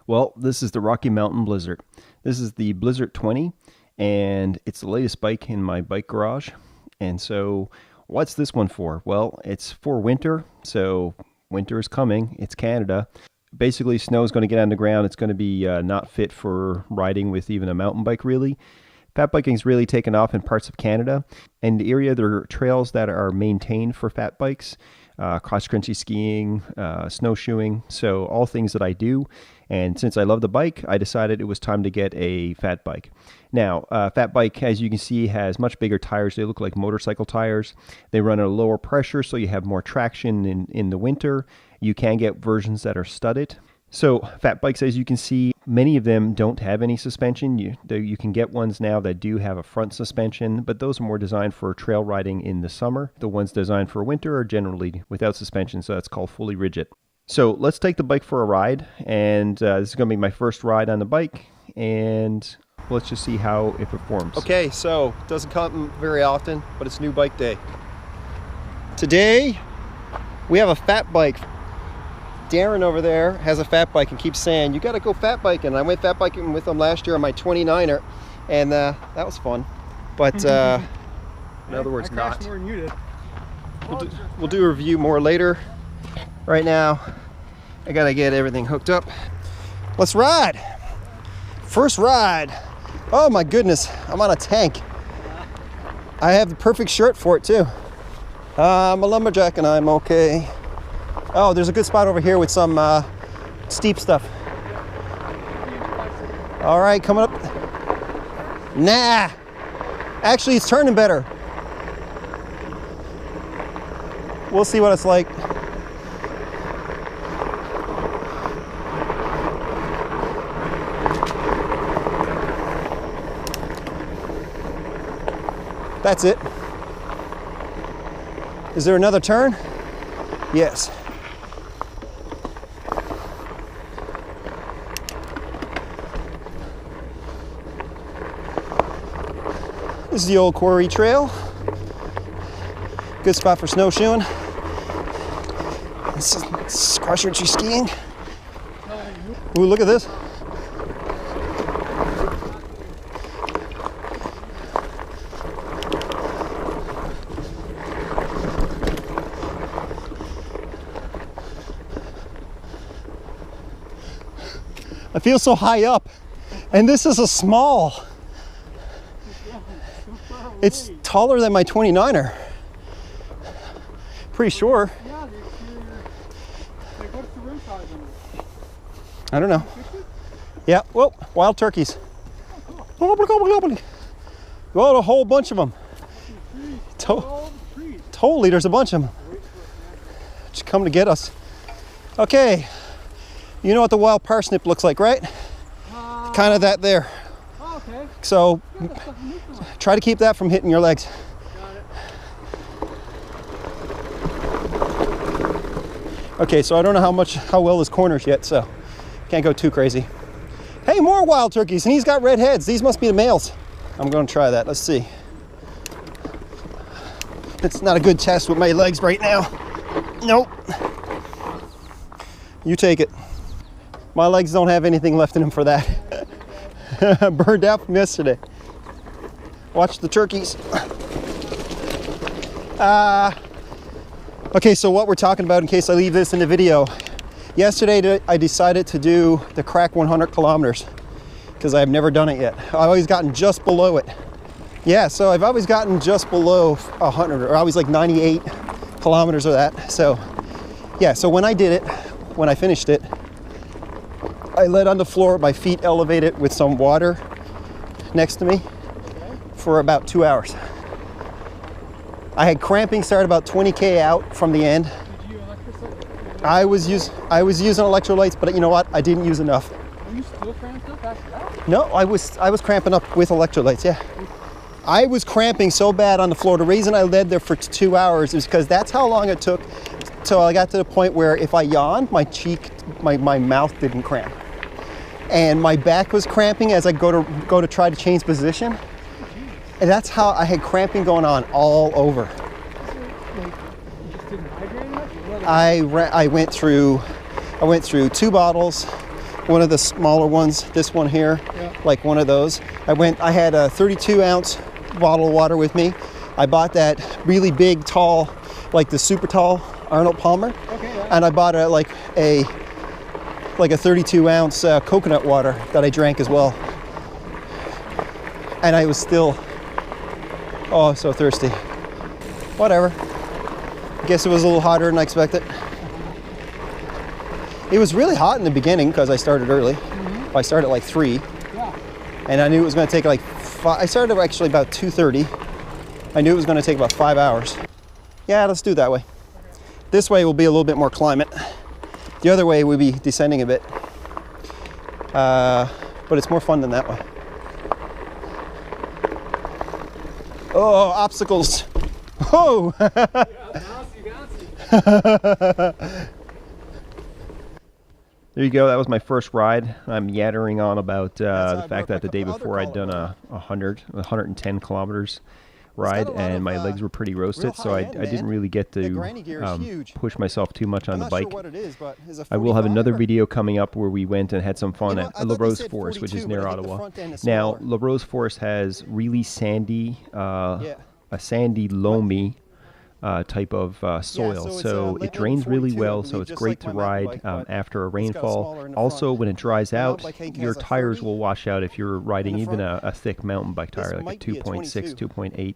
Well, this is the Rocky Mountain Blizzard. This is the Blizzard 20, and it's the latest bike in my bike garage. And so, what's this one for? Well, it's for winter, so winter is coming. It's Canada. Basically, snow is going to get on the ground. It's going to be not fit for riding with even a mountain bike, really. Fat biking's really taken off in parts of Canada. And the area, there are trails that are maintained for fat bikes, cross-country skiing, snowshoeing, so all things that I do. And since I love the bike, I decided it was time to get a fat bike. Now, fat bike, as you can see, has much bigger tires. They look like motorcycle tires. They run at a lower pressure, so you have more traction in the winter. You can get versions that are studded. So fat bikes, as you can see, many of them don't have any suspension. You can get ones now that do have a front suspension, but those are more designed for trail riding in the summer. The ones designed for winter are generally without suspension, so that's called fully rigid. So let's take the bike for a ride, and this is going to be my first ride on the bike, and let's just see how it performs. Okay, so it doesn't come very often, but it's new bike day. Today, we have a fat bike. Darren over there has a fat bike and keeps saying, you got to go fat biking. I went fat biking with him last year on my 29er, and that was fun. But in other words, I not. more than you did. We'll do a review more later. Right now, I got to get everything hooked up. Let's ride. First ride. Oh my goodness, I'm on a tank. I have the perfect shirt for it too. I'm a lumberjack and I'm okay. Oh, there's a good spot over here with some steep stuff. All right, coming up. Nah, actually it's turning better. We'll see what it's like. That's it. Is there another turn? Yes. This is the old quarry trail. Good spot for snowshoeing. This is cross-country skiing. Ooh, look at this. I feel so high up, and this is a small. It's taller than my 29er. Pretty sure. Yeah, like what's the rim size on it? I don't know. Yeah, well, wild turkeys. Well, a whole bunch of them. Totally, there's a bunch of them. Just come to get us. Okay, you know what the wild parsnip looks like, right? Kind of that there. Oh, okay. So try to keep that from hitting your legs. Got it. Okay, so I don't know how well this corners yet, so can't go too crazy. Hey, more wild turkeys, and he's got red heads. These must be the males. I'm going to try that. Let's see. It's not a good test with my legs right now. Nope. You take it. My legs don't have anything left in them for that. Burned out from yesterday. Watch the turkeys. Okay, so what we're talking about, in case I leave this in the video. Yesterday, I decided to do the crack 100 kilometers because I've never done it yet. I've always gotten just below it. Yeah, so I've always gotten just below 100, or always like 98 kilometers of that. So yeah, so when I did it, when I finished it, I laid on the floor, my feet elevated with some water next to me for about 2 hours. I had cramping, started about 20K out from the end. Did you electrolyte? I was using electrolytes, but you know what? I didn't use enough. Were you still cramped up after that? No, I was cramping up with electrolytes, yeah. I was cramping so bad on the floor. The reason I laid there for 2 hours is because that's how long it took till I got to the point where if I yawned, my mouth didn't cramp. And my back was cramping as I go to try to change position. And that's how I had cramping going on all over. I went through 2 bottles, one of the smaller ones, this one here, like one of those. I had a 32-ounce bottle of water with me. I bought that really big, tall, like the super tall Arnold Palmer. Okay, yeah. And I bought a 32-ounce coconut water that I drank as well. And I was still, oh, so thirsty. Whatever. I guess it was a little hotter than I expected. It was really hot in the beginning because I started early. I started at like 3. Yeah. And I knew it was going to take like 5. I started actually about 2:30. I knew it was going to take about 5 hours. Yeah, let's do it that way. This way will be a little bit more climate. The other way will be descending a bit. But it's more fun than that way. Oh, obstacles. Oh! There you go. That was my first ride. I'm yattering on about the fact that the day other before I'd done color. 110 kilometers ride, got a lot and of, my legs were pretty roasted, real so I high-end, didn't man. really get The to granny gear is huge. push myself too much on I'm the not bike. sure what it is, but is it I will have 45 another or- video coming up where we went and had some fun You know, at I thought La they Rose said Forest, which is 42, near but I think the Ottawa. front end is Now, smaller. La Rose Forest has really sandy, Yeah. a sandy, loamy type of soil, so it's, so labeled it drains really 42, I well, so believe, it's just great like to my mountain ride bike, but after a it's got rainfall. smaller in the Also, front. when it dries My out, mountain bike, I think, your has a tires 30 will wash out if you're riding the even front. a thick mountain bike This tire, like a might be a 2.6, 22, 2.8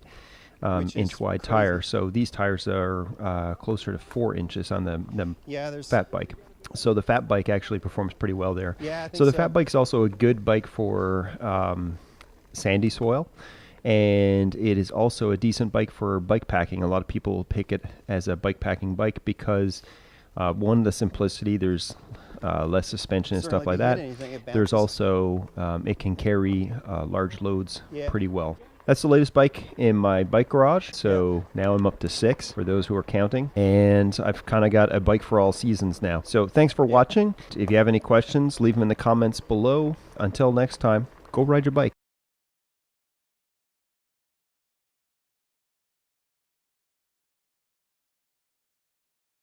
which inch is wide crazy. tire. So these tires are closer to 4 inches on the Yeah, there's fat bike. So the fat bike actually performs pretty well there. Yeah, I think so the so. fat bike's also a good bike for sandy soil, and it is also a decent bike for bike packing. A lot of people pick it as a bike packing bike because one, the simplicity, there's less suspension and stuff Certainly like if you hit that. anything, it There's bounces. also it can carry large loads Yeah. pretty well. That's the latest bike in my bike garage. So now I'm up to 6 for those who are counting. And I've kind of got a bike for all seasons now. So thanks for watching. If you have any questions, leave them in the comments below. Until next time, go ride your bike.